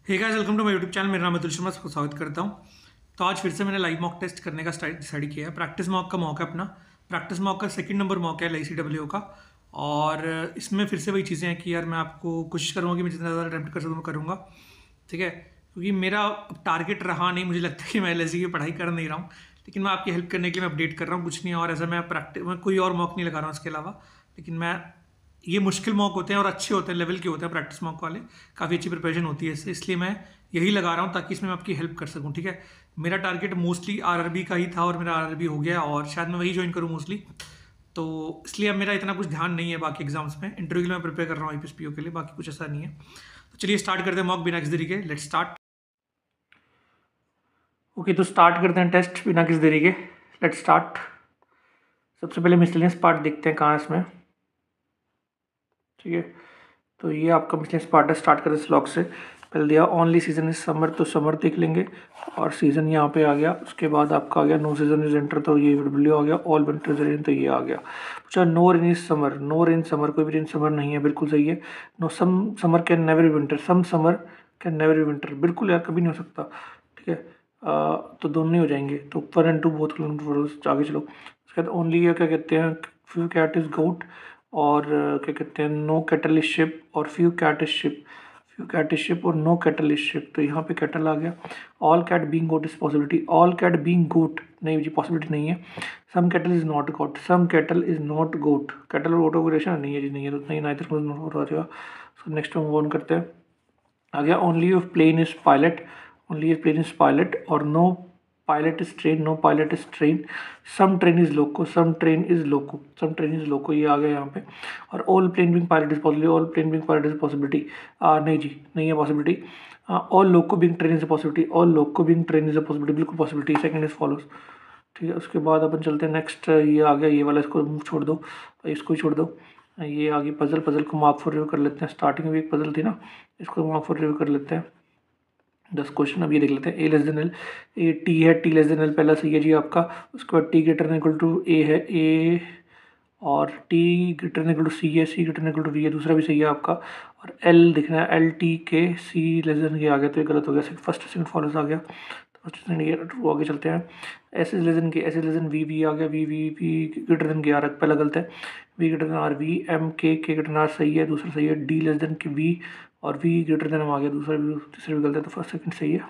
Hey guys, welcome to my YouTube channel. मेरा नाम है अतुल शर्मा, सबको स्वागत करता हूँ। तो आज फिर से मैंने लाइव मॉक टेस्ट करने का डिसाइड किया है। प्रैक्टिस मॉक का मॉक है अपना। प्रैक्टिस मॉक का सेकंड नंबर मॉक है LICW का। और इसमें फिर से वही चीज़ें हैं कि यार मैं आपको कोशिश करूँगा कि मैं जितना ज़्यादा अटैम्प्ट कर सकूँ मैं करूँगा। ठीक है, क्योंकि मेरा टारगेट रहा नहीं, मुझे लगता है कि मैं LIC की पढ़ाई कर नहीं रहा हूँ। लेकिन मैं आपकी हेल्प करने के लिए मैं अपडेट कर रहा हूँ, कुछ नहीं। और ऐसा मैं कोई और मॉक नहीं लगा रहा हूँ इसके अलावा। लेकिन मैं ये मुश्किल मॉक होते हैं और अच्छे होते हैं, लेवल के होते हैं प्रैक्टिस मॉक वाले। काफ़ी अच्छी प्रिपरेशन होती है इससे, इसलिए मैं यही लगा रहा हूँ ताकि इसमें मैं आपकी हेल्प कर सकूँ। ठीक है, मेरा टारगेट मोस्टली RRB का ही था और मेरा RRB हो गया और शायद मैं वही ज्वाइन करूँ मोस्टली। तो इसलिए अब मेरा इतना कुछ ध्यान नहीं है बाकी एग्जाम्स में। इंटरव्यू के लिए मैं प्रिपेयर कर रहा हूँ IPSPO के लिए, बाकी कुछ ऐसा नहीं है। तो चलिए स्टार्ट करते हैं मॉक बिना किसी देरी के। Let's start. ओके, तो स्टार्ट करते हैं टेस्ट बिना किसी देरी के। Let's start. सबसे पहले मिसलेनियस पार्ट देखते हैं कहाँ है इसमें। ठीक है, तो ये आपका मिसलेनियस पार्ट है। स्टार्ट करते हैं स्लॉग से। पहले दिया ओनली सीजन इज समर, तो समर देख लेंगे और सीजन यहाँ पे आ गया। उसके बाद आपका आ गया नो सीजन इज विंटर, तो ये W आ गया। ऑल विंटर इज रेन, तो ये आ गया। पूछा no rain is summer, no rain summer, कोई भी रेन समर नहीं है, बिल्कुल सही है। No some summer can never be winter, some summer can never be winter, बिल्कुल यार कभी नहीं हो सकता। ठीक है, तो दोनों ही हो जाएंगे। तो 1 and 2 बोथ आगे चलो। उसके बाद ओनली क्या कहते हैं, फ्यू कैट इज गोट, और क्या कहते हैं नो कैटल इज शिप और few cat is sheep, few cat is sheep और नो कैटल इज शिप, तो यहाँ पे कैटल आ गया। All cat being goat is possibility, all cat being goat नहीं जी, पॉसिबिलिटी नहीं है। Some cattle is not goat, some cattle is not goat, cattle और गोट को रिलेशन नहीं है जी, नहीं है तो नहीं, नाइदर नॉट आ जाएगा। सो नेक्स्ट मूव ऑन करते हैं। आ गया only of plane is pilot, only plane is pilot और no pilot is train, no pilot is train. Some train is loco, some train is loco, some train is loco, ये आ गया यहाँ पे। और all plane being pilot is possibility, all plane being pilot is possibility, नहीं जी नहीं है possibility. All loco being train is a possibility, all loco being train is a possibility, बिल्कुल पॉसिबिलिटी। Second is follows. ठीक है, उसके बाद अपन चलते हैं नेक्स्ट। ये आ गया, ये वाला इसको छोड़ दो, इसको ही छोड़ दो। ये आगे पजल, पजल को मार्क फॉर रिव्यू कर लेते हैं। स्टार्टिंग में भी एक पजल थी ना, इसको मार्क फॉर रिव्यू कर लेते हैं। 10 क्वेश्चन अब ये देख लेते हैं। A less than L, A T है, टी लेस देन एल पहला सही है जी आपका। उसके बाद T greater than equal to A है, ए, और T greater than equal to C है, C greater than equal to V है, दूसरा भी सही है आपका। और एल दिखना है, एल टी के सी लेस देन के आ गया, तो ये गलत हो गया। फर्स्ट सेकंड फॉलोज आ गया, तो फर्स्ट सेकंड ये वो आगे चलते हैं। S is less than K, S is less than V, V आ गया, V V V greater than K आ रहा है, पहला गलत है। V greater than R, V M K greater than R सही है, दूसरा सही है। D less than K V और वी ग्रेटर देन एम आ गया, दूसरा भी तीसरा भी गलत है, तो फर्स्ट सेकंड सही है।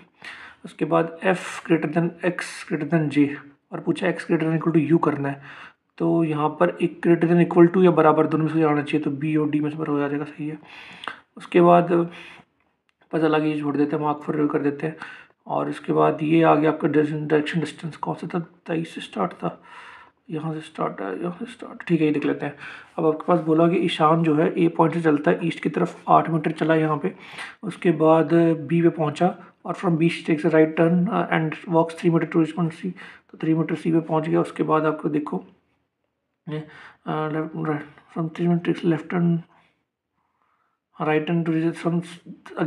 उसके बाद F greater than X greater than J, और पूछा X greater than equal to U करना है, तो यहाँ पर एक ग्रेटर देन इक्वल टू या बराबर दोनों में से आना चाहिए, तो बी और डी में से बराबर हो जाएगा, सही है। उसके बाद पता लगा, ये छोड़ देते हैं, मार्क फॉर रिव्यू कर देते हैं। और इसके बाद ये आ गया आपका डायरेक्शन डिस्टेंस, कौन सा था, 23 से स्टार्ट था, यहाँ से स्टार्ट है, यहाँ से स्टार्ट, ठीक है ये देख लेते हैं। अब आपके पास बोला कि ईशान जो है ए पॉइंट से चलता है ईस्ट की तरफ 8 मीटर चला यहाँ पे। उसके बाद बी पे पहुँचा और from B takes right turn and walks 3 metre to point C, तो 3 मीटर सी पे पहुँच गया। उसके बाद आपको देखो from 3 metre takes left turn, right turn to reach from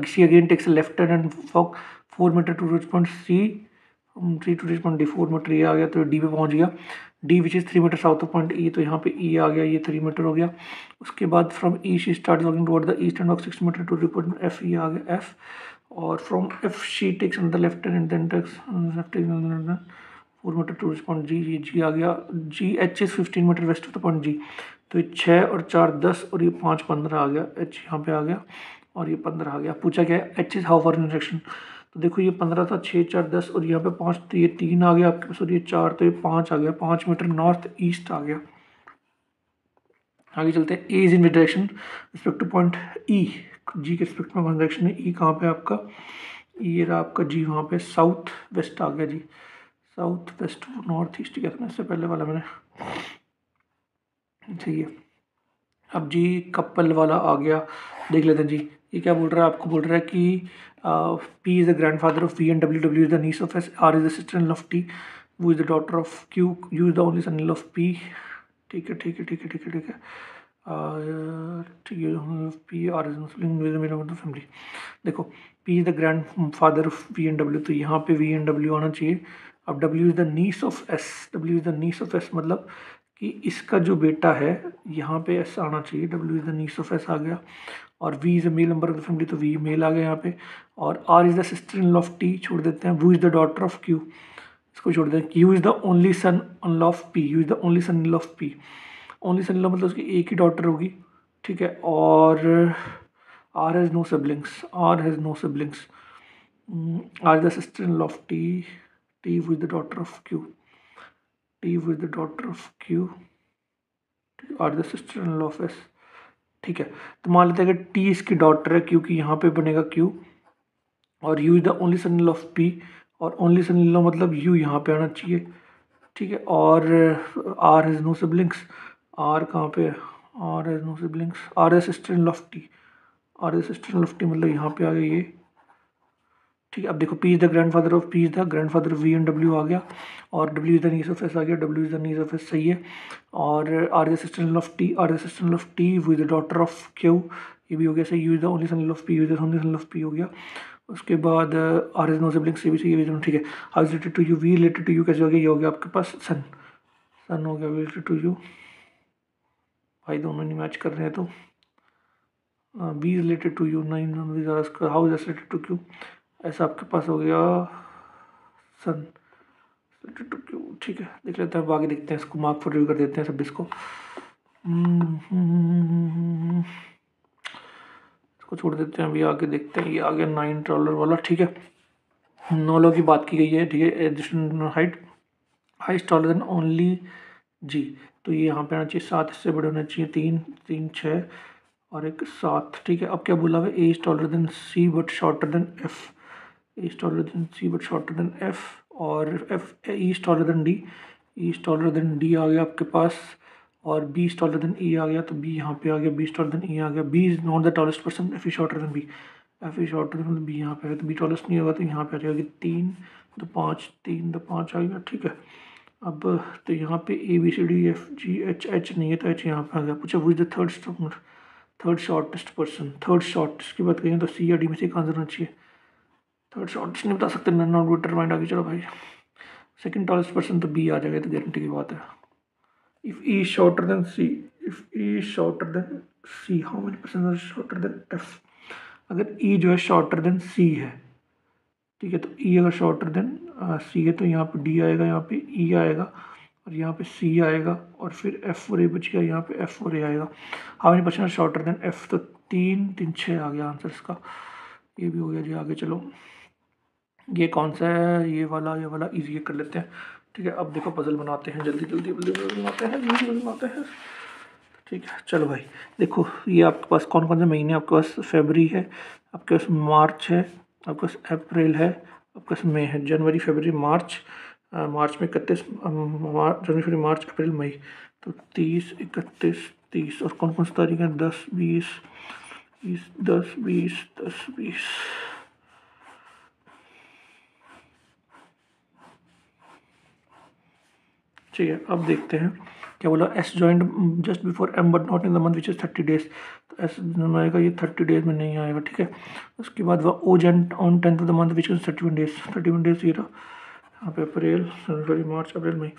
she again takes a left turn and walk 4 metre to reach point C, 3 to reach point D, 4 metre ये आ गया, तो D पे पहुंच गया। D which is 3 metre south of point E, तो यहाँ पे E आ गया, ये 3 मीटर हो गया। उसके बाद from E she start walking toward the east and walk 6 metre to report F, ये आ गया F। और from F she takes the left turn and then takes 4 metre to reach point G, ये G आ गया। G H is 15 metre west of the point G, तो ये 6 और 4 10 और ये 5 15 आ गया। H यहाँ पे आ गया और ये 15 आ गया। पूछा क्या है, H is how for in section, तो देखो ये 15 था, 6 4 10 और यहाँ पे 5, तो ये 3 आ गया आपके पास, और ये 4, तो ये 5 आ गया। 5 मीटर नॉर्थ ईस्ट आ गया। आगे चलते हैं। A is in direction respect to point E, G के रिस्पेक्ट में डायरेक्शन है। ई कहाँ पे आपका, ये रहा आपका जी, वहाँ पे साउथ वेस्ट आ गया जी, साउथ वेस्ट नॉर्थ ईस्ट क्या था इससे पहले वाला मैंने, सही है। अब जी कपल वाला आ गया, देख लेते हैं जी। ये क्या बोल रहा है, आपको बोल रहा है कि P is the grand father of V and W is the niece of S, R is the sister in of T, वो is the daughter of Q, U is the only son in of P। ठीक है ठीक है ठीक है ठीक है ठीक है ठीक है। P R is family. देखो P is the grand father of V and W, तो यहाँ पे V एंड W आना चाहिए। अब W is the niece of S, W is the niece of S मतलब कि इसका जो बेटा है यहाँ पे S आना चाहिए, W is the niece of S आ गया। और V is a male number of the family, तो वी मेल आ गया यहाँ पे। और R is the sister in law of T, छोड़ देते हैं। U is the daughter of Q, इसको छोड़ देते हैं। Q is the only son in law of P, U is the only son in law of P. Only son in law मतलब उसकी एक ही डॉटर होगी, ठीक है। और R has no siblings, R has no siblings. R is the sister in law of T, T with the daughter of Q, T with the daughter of Q, R the sister in law of S, ठीक है। तो मान लेते हैं कि T इसकी daughter है, क्योंकि यहाँ पे बनेगा क्यू, और U is the only son in law of P, और ओनली सन इन लॉ मतलब यू यहाँ पे आना चाहिए, ठीक है। और R has no siblings, R कहाँ पे है, R has no siblings, R the sister in law of T, R the sister in law of T मतलब यहाँ पे आ गया ये, ठीक है। अब देखो P is the grandfather of, P is the grandfather of V and W आ गया, और W is the niece of S आ गया, W is the niece of S, सही है। और R the sister in law of T, R the sister in law of T with the daughter of Q, ये भी हो गया सही। U is the only son in law of P, you is the only son in law of P हो गया। उसके बाद R is no siblings, ये भी सही है, ठीक है। How is related to you, V related to you कैसे हो गया, ये हो गया आपके पास सन, सन हो गया वी रिलेटेड टू यू, भाई दोनों नहीं मैच कर रहे हैं तो B related to you, nine how is related to Q, ऐसा आपके पास हो गया सन रिलेटेड टू क्यू, ठीक है। देख लेते हैं, अब आगे देखते हैं, इसको मार्क फॉर रिव्यू कर देते हैं सब इसको। इसको छोड़ देते हैं, अभी आगे देखते हैं। ये आ गया $9 वाला, ठीक है। नॉलो की बात की गई है, ठीक है। Additional height, highest taller than only जी, तो ये यहाँ पे आना चाहिए 7, इससे बड़े होना चाहिए 3, 3, 6 और एक 7, ठीक है। अब क्या बोला हुआ, A is taller than C but shorter than F, A is taller than C but shorter than F, और F E is taller than D, E is taller than D आ गया आपके पास, और B is taller than E आ गया, तो B यहाँ पे आ गया, B is taller than E आ गया। B is not the tallest person, F is shorter than B, F is shorter than B यहाँ पे आ गया, तो बी टॉलेस्ट नहीं होगा, तो यहाँ पे आ जाएगा 3, तो 5, 3, तो 5 आ गया, ठीक है। अब तो यहाँ पे A B C D F G H, H नहीं है तो एच यहाँ पे आ गया। पूछा वो is the third shortest person, third shortest की बात करें तो सी या डी में से एक आंसर होना चाहिए। थर्ड शॉर्टेस्ट नहीं बता सकते, नॉट डिटरमाइंड आगे, चलो भाई सेकंड टॉलेस्ट पर्सन तो बी आ जाएगा, तो गारंटी की बात है। If E shorter than C, if E shorter than C, how many person are shorter than F, अगर ई जो है शॉर्टर देन सी है, ठीक है, तो ई अगर शॉर्टर देन सी है तो यहाँ पे डी आएगा, यहाँ पे ई आएगा, और यहाँ पे सी आएगा, और फिर एफ और ए बच गया, यहाँ पे एफ और ए आएगा। How many person shorter than F, तो 3, 3, 6 आ गया आंसर इसका, ये भी हो गया जी। आगे चलो, ये कौन सा है, ये वाला इजी कर लेते हैं, ठीक है। अब देखो पजल बनाते हैं, जल्दी जल्दी बनाते हैं, जल्दी बनाते हैं, ठीक है। चलो भाई देखो, ये आपके पास कौन कौन से महीने, आपके पास फरवरी है, आपके पास मार्च है, आपके पास अप्रैल है, आपके पास मई है। जनवरी फरवरी मार्च, मार्च में 31, जनवरी फरवरी मार्च अप्रैल मई, तो 30, 31, 30, और कौन कौन सी तारीख है, 10, 20, 10, 20, 10, 20, ठीक है। अब देखते हैं क्या बोला, S joint just before M but not in the month which is 30 days, तो एस में आएगा, ये 30 डेज में नहीं आएगा, ठीक है। उसके बाद वह O joint on 10th of the month which is 31 days, 31 days ये रहा, यहाँ पे अप्रैल, जनवरी, मार्च, अप्रैल, मई,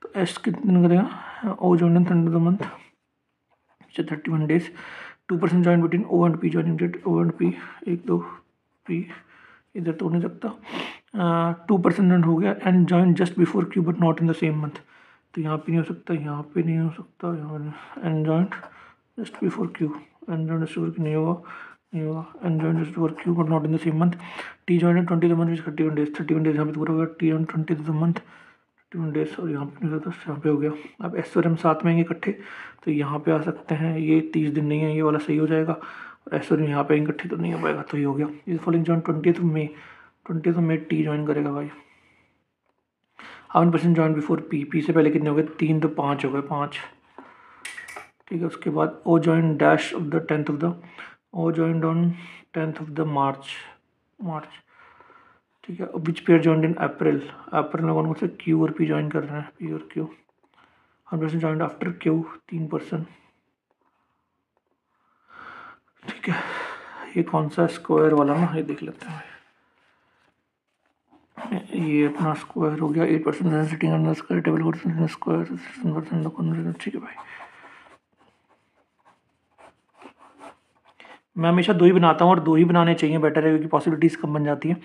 तो एस कितने दिन करेगा, O joint on 10th of the month which is 31 days, 2% joint between O and P, joining date O and P, 1, 2 P, इधर तो हो नहीं सकता, 2% हो गया, and join just before Q but not in the same month, तो यहाँ पे नहीं हो सकता, यहाँ पे नहीं हो सकता, यहाँ and joint just before Q, and joint just before Q नहीं होगा, नहीं होगा, and joint just before Q but not in the same month, T joint 20 the month which 31 days, 31 days यहाँ पे पूरा हो गया, T on 20 the month 31 days, और यहाँ पे नहीं होता, यहाँ पे हो गया। अब एस और एम साथ में आएंगे इकट्ठे, तो यहाँ पे आ सकते हैं, ये 30 दिन नहीं है, ये वाला सही हो जाएगा, और एस और एम यहाँ पे इकट्ठे तो नहीं हो पाएगा, तो ये हो गया। इस फॉलोइंग जॉइन 20th मई, 20th मई टी ज्वाइन करेगा भाई। How many person join before P, P से पहले कितने हो गए, 3, तो 5 हो गए, 5, ठीक है। उसके बाद O join dash of the 10th of the, O join on 10th of the March, March, ठीक है। विच पेयर जॉइन इन अप्रैल, अप्रैल में कौन से क्यू और पी ज्वाइन कर रहे हैं, पी और क्यू, 100% जॉइन आफ्टर क्यू, 3%, ठीक है। ये कौन सा स्क्वायर वाला ना, ये देख लेते हैं, ये अपना स्क्वायर हो गया, 8% sitting on the square table, square, ठीक है भाई। मैं हमेशा 2 ही बनाता हूँ और 2 ही बनाने चाहिए, बेटर है, क्योंकि पॉसिबिलिटीज़ कम बन जाती हैं।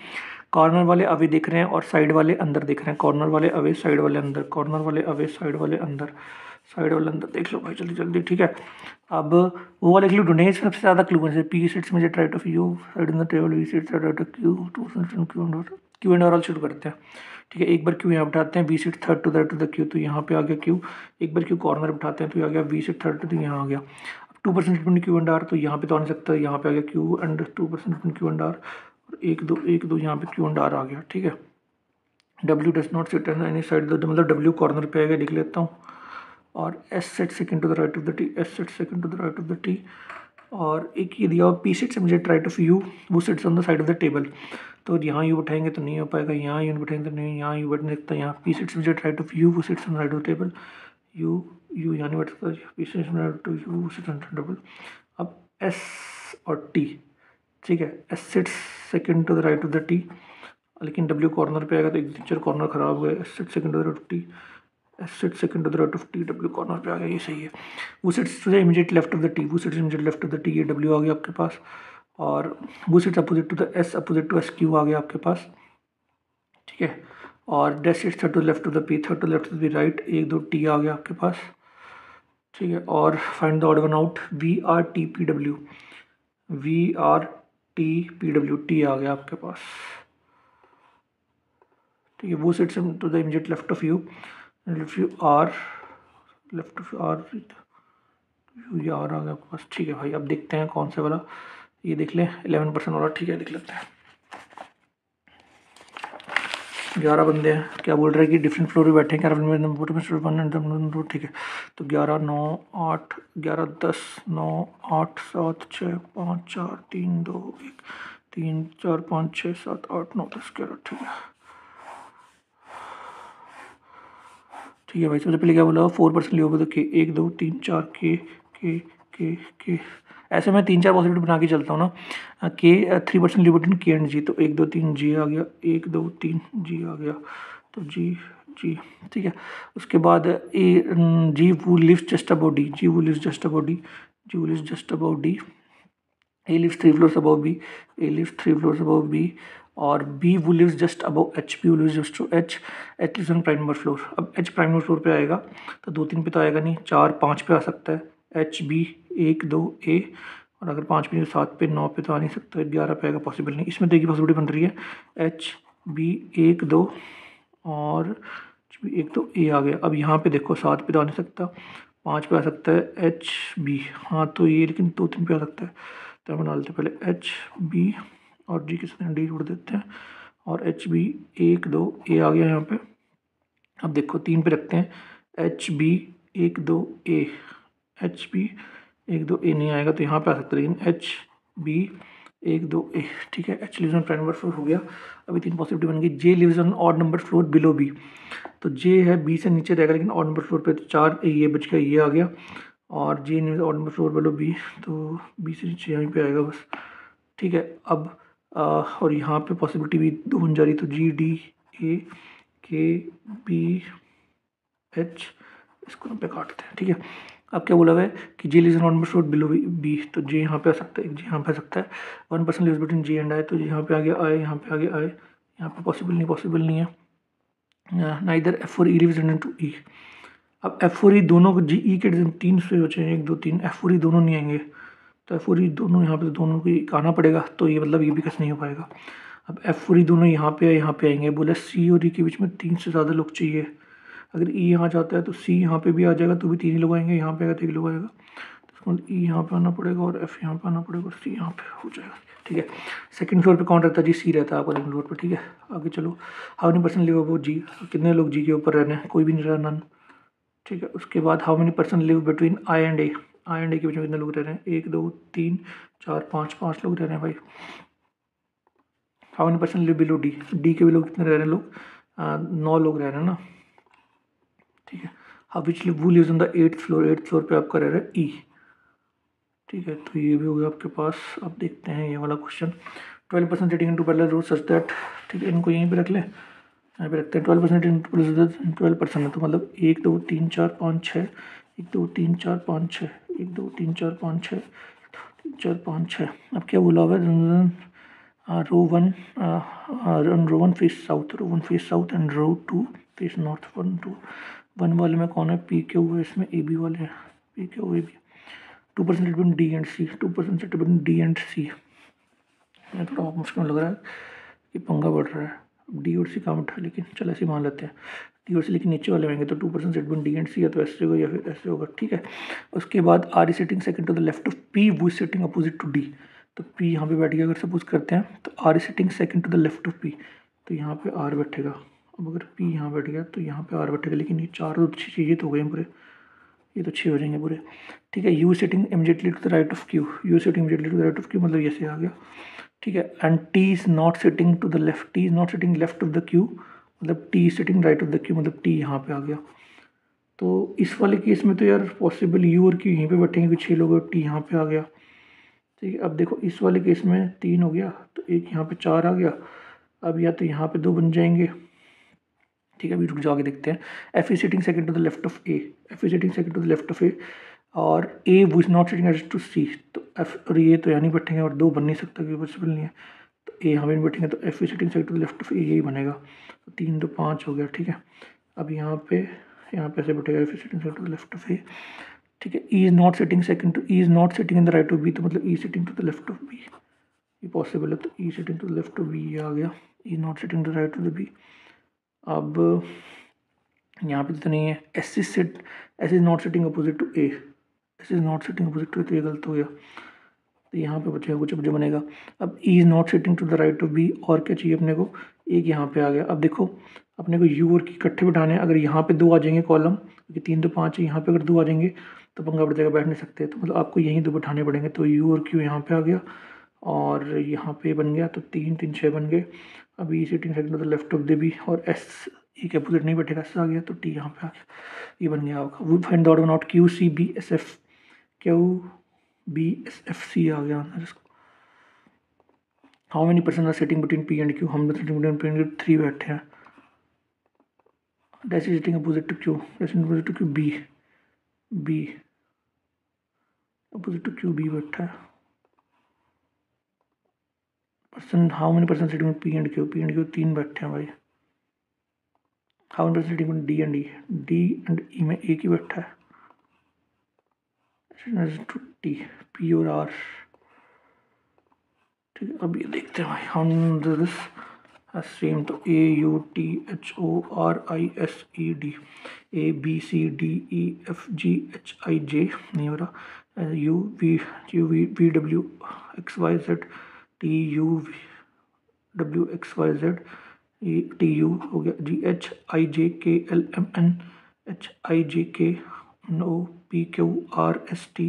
कॉर्नर वाले अवे दिख रहे हैं और साइड वाले अंदर दिख रहे हैं। कॉर्नर वाले अवे, साइड वाले अंदर, कॉर्नर वाले अवे, साइड वाले अंदर, साइड वाले अंदर। देख लो भाई जल्दी जल्दी, ठीक है। अब वो वाले क्लू ढूंढेंगे, सबसे ज़्यादा क्लू है पी सिट्स मुझे try of U side in the table, V sits right of Q, to Q and R शुरू करते हैं, ठीक है। एक बार क्यू यहाँ बिठाते हैं, V sit third to that to the Q, तो यहाँ पे आ गया क्यू। एक बार क्यू कॉर्नर बिठाते हैं तो ये आ गया वी सिट थर्ड, तो यहाँ आ गया। 2% डिपेंड क्यू एंड आर, तो यहाँ पे तो आ नहीं सकता, यहाँ पे आ गया Q and 2% depend Q and R, और एक दो यहाँ पे क्यू एंड आर आ गया, ठीक है। W does not sit an any side, मतलब डब्ल्यू कॉर्नर पे आएगा, लिख लेता हूँ। और S set second to the right of the T, S set second to the right of the T. और एक ये दिया हुआ पी सिट्स मुझे राइट ऑफ यू, वो sits on the side of the table, तो यहाँ यू बैठाएंगे तो नहीं हो पाएगा, यहाँ यू बैठाएंगे तो नहीं, यहाँ यू बैठ नहीं सकता, यहाँ पी सिट्स मुझे राइट ऑफ यू, वो sits on the right of the table, U यहाँ नहीं बैठ सकता, P sits right of U, वो सिट्स ऑन द टेबल। अब एस और टी, ठीक है, S sits second to the right of the T, लेकिन डब्ल्यू कॉर्नर पे आएगा तो एक पिक्चर कॉर्नर खराब हुआ है। S sit second to the right of T, S sit second to the right of T, W corner पे आ गया, ये सही है। वो sits to the immediate left of the T, वो sits immediate left of the T, ये W आ गया आपके पास। और वो sits opposite to the S, opposite to S Q आ गया आपके पास, ठीक है। और डेस sits third to left of the P, third to left of the right, एक दो टी आ गया आपके पास, ठीक है। और find the odd one out, V R T P W, V R T P W, T आ गया आपके पास, ठीक है। वो sits to the immediate left of U, left U R, left of R, U R आ गया आपके पास, ठीक है भाई। अब देखते हैं कौन सा वाला, ये देख लें 11% वाला, ठीक है, देख लेते हैं। 11 बंदे हैं, क्या बोल रहे हैं कि डिफरेंट फ्लोर पे बैठे हैं, 11 में, ठीक है। तो 11 9 8 11 10 9 8 7 6 5 4 3 2 1 3 4 5 6 7 8 9 10 11, ठीक है, ठीक है भाई। सबसे पहले क्या बोला, 4% लिया होगा तो के 1 2 3 4 के ऐसे मैं 3-4 पॉसिबिलिटी बना के चलता हूँ ना। के 3% लिबर्टी के एंड जी, तो 1 2 3 जी आ गया, 1 2 3 जी आ गया, तो जी जी, ठीक है। उसके बाद A G who lives just above D, G who lives just above D, G who lives just above D. A lives 3 floors above B, A lives 3 floors above B. और B who lives just above H, B who lives just to H, H lives on prime number floor. अब H prime number floor पे आएगा तो 2 3 पे तो आएगा नहीं, 4 5 पे आ सकता है, एच बी 1 2 ए। और अगर 5 पे 7 पे 9 पे तो आ नहीं सकता, 11 पे आएगा, पॉसिबल नहीं। इसमें देखिए पॉसिबिलिटी बन रही है एच बी 1 2 और 1 2 ए आ गया। अब यहाँ पे देखो 7 पे तो आ नहीं सकता, 5 पे आ सकता है एच बी, हाँ तो ये, लेकिन 2 3 पे आ सकता है, तो हम डालते पहले एच बी और जी के साथ डी जोड़ देते हैं, और एच बी 1 2 ए आ गया यहाँ पे। अब देखो 3 पे रखते हैं एच बी 1 2 ए, एच बी 1 2 ए नहीं आएगा तो यहाँ पे आ सकता है, लेकिन एच बी 1 2 ए, ठीक है। H lives on prime number floor हो गया। अभी 3 पॉसिबिलिटी बन गई, J lives on odd number floor below B, तो जे है बी से नीचे रहेगा लेकिन ऑड नंबर फ्लोर पे, तो 4 ये बच गया, ये आ गया। और J odd number floor below B, तो बी से नीचे यहीं पे आएगा बस, ठीक है। अब और यहाँ पे पॉसिबिलिटी भी 2 बन जा रही, तो जी डी ए के बी एच, इसको हम पे काटते हैं, ठीक है। अब क्या बोला हुआ है कि J lives not number below B, तो जे यहाँ पे आ सकता है, जे यहाँ पे आ सकता है। 1% lives between J and I, तो यहाँ पे आ गया आई, यहाँ पे आ गया आई, यहाँ पे पॉसिबल नहीं है। नाइदर एफ और ई लिव्स इनटू ई। अब एफ और ई दोनों को, जी ई के 3 से बचे हैं, 1 2 3, एफ और ई दोनों नहीं आएंगे, तो एफ और ई दोनों यहाँ पे दोनों को आना पड़ेगा, तो ये मतलब ये भी कैसे नहीं हो पाएगा। अब एफ और ई दोनों यहाँ पे आएंगे, बोले सी और ई के बीच में 3 से ज़्यादा लोग चाहिए। अगर ई यहाँ जाता है तो सी यहाँ पे भी आ जाएगा, तो भी 3 ही लोग आएंगे, यहाँ पे आएगा तो 1 लोग आएगा, तो इसका मतलब ई यहाँ पे आना पड़ेगा और एफ यहाँ पे आना पड़ेगा और सी यहाँ पे हो जाएगा, ठीक है। सेकंड फ्लोर पे कौन रहता है जी, सी रहता है आपका सेकंड फ्लोर पे, ठीक है। आगे चलो, how many person live about G, कितने लोग जी के ऊपर रह रहे हैं, कोई भी नहीं रहा, नन, ठीक है। उसके बाद how many person live between I and A, I and A के बीच में कितने लोग रह रहे हैं, 1 2 3 4 5 लोग रह रहे हैं भाई। How many person live below D, D के भी लोग कितने रह रहे हैं, लोग 9 लोग रह रहे हैं ना, ठीक है। हाउ विच लिव, वो lives on the 8th floor, 8th floor पे आपका रह रहा है ई, ठीक है। तो ये भी हो गया आपके पास। अब देखते हैं ये वाला question, 12% rating into parallel road such that, ठीक है, इनको यहीं पे रख लें, यहाँ पे रखते हैं 12% इंटू 12% है, तो मतलब 1 2 3 4 5 6, 1 2 3 4 5 6, 1 2 3 4 5 6, 4 5 6। अब क्या बोला हुआ है, row one face south and row two face north. 1 2 1 वाले में कौन है, पी क्यू है, इसमें ए बी वाले हैं, P Q A B. 2% between D and C, 2% between D and C. मैं थोड़ा मुश्किल लग रहा है, ये पंगा बढ़ रहा है। डी और सी काउंट है, लेकिन चल ऐसे मान लेते हैं डी और सी, लेकिन नीचे वाले होंगे तो 2% सेट बिटवीन डी एंड सी, या तो ऐसे होगा या फिर ऐसे होगा, ठीक है। उसके बाद R is sitting second to the left of P, वो is sitting opposite to D. तो पी यहाँ पे बैठ गया, अगर सपोज करते हैं तो R is sitting second to the left of P, तो यहाँ पे आर बैठेगा। अब अगर पी यहाँ बैठ गया तो यहाँ पे आर बैठेगा, लेकिन ये चार तो अच्छी चीज़ें तो हो गए पूरे, ये तो अच्छे हो जाएंगे पूरे, ठीक है। U sitting immediately to the right of Q, U sitting immediately to the right of Q, मतलब ऐसे आ गया, ठीक है। And T is not sitting to the left, T is not sitting left of the Q, मतलब T is sitting right of the Q, मतलब T यहाँ पे आ गया। तो इस वाले केस में तो यार पॉसिबल यू और क्यू यहीं पे बैठेंगे, कुछ 6 लोग, टी यहाँ पे आ गया, ठीक है। अब देखो इस वाले केस में 3 हो गया, तो एक यहाँ पे 4 आ गया। अब या तो यहाँ पे 2 बन जाएंगे, ठीक है। अभी रुक जाके देखते हैं। F is sitting second to the left of A, F is sitting second to the left of A, और ए वो is not sitting edge to C, तो एफ और ये तो यहाँ नहीं बैठेंगे, और 2 बन नहीं सकता क्योंकि पॉसिबल नहीं है, तो ए यहाँ पे नहीं बैठेंगे, तो F is sitting second to the left of A, यही बनेगा। तो 3 2 5 हो गया, ठीक है। अब यहाँ पे ऐसे बैठेगा, F is sitting second to the left of A, ठीक है। E is not sitting second to, E is not sitting in the right of B, तो मतलब E sitting to the left of B, ये possible है। तो E sitting to the left of B, ये आ गया, E not sitting to the right of the B. अब यहाँ पे तो नहीं है, S is not sitting opposite to A, S is not sitting opposite to A, तो ये गलत हो गया, तो यहाँ पे बचेगा कुछ जो बनेगा। अब E is not sitting to the right of B, और क्या चाहिए अपने को, एक यहाँ पे आ गया। अब देखो अपने को यू और की इकट्ठे बिठाने हैं, अगर यहाँ पे 2 आ जाएंगे कॉलम, क्योंकि 3 2 5 है, यहाँ पे अगर 2 आ जाएंगे तो पंगा बढ़ जाएगा, बैठ नहीं सकते, तो मतलब आपको यहीं 2 बिठाने पड़ेंगे। तो यू और क्यू यहाँ पे आ गया, और यहाँ पे बन गया, तो 3 3 6 बन गए। अब E sitting second to the left of the B, और एस ई के अपोजिट नहीं बैठेगा, एस आ गया, तो टी यहाँ पे आ गया, ये बन गया आपका। Would find the order not Q C B S F, Q B S F C आ गया आंसर इसको। How many person are sitting between P and Q, हम सिटिंग बिटवीन पी एंड 3 बैठे हैं। Dash is sitting opposite to Q, dash opposite to Q B, B opposite to Q, B बैठा है। Person, how many person sitting P and Q, 3 बैठे हैं भाई। How many person sitting D and E, D and E में एक ही बैठा है, टू टी, पी और आर, ठीक है। अब ये देखते हैं भाई, हम दिस सेम, तो A U T H O R I S E D, A B C D E F G H I J नहीं हो रहा, U V V W X Y Z, T U W X Y Z, T U हो गया, G H I J K L M N H I J K no, P Q R S T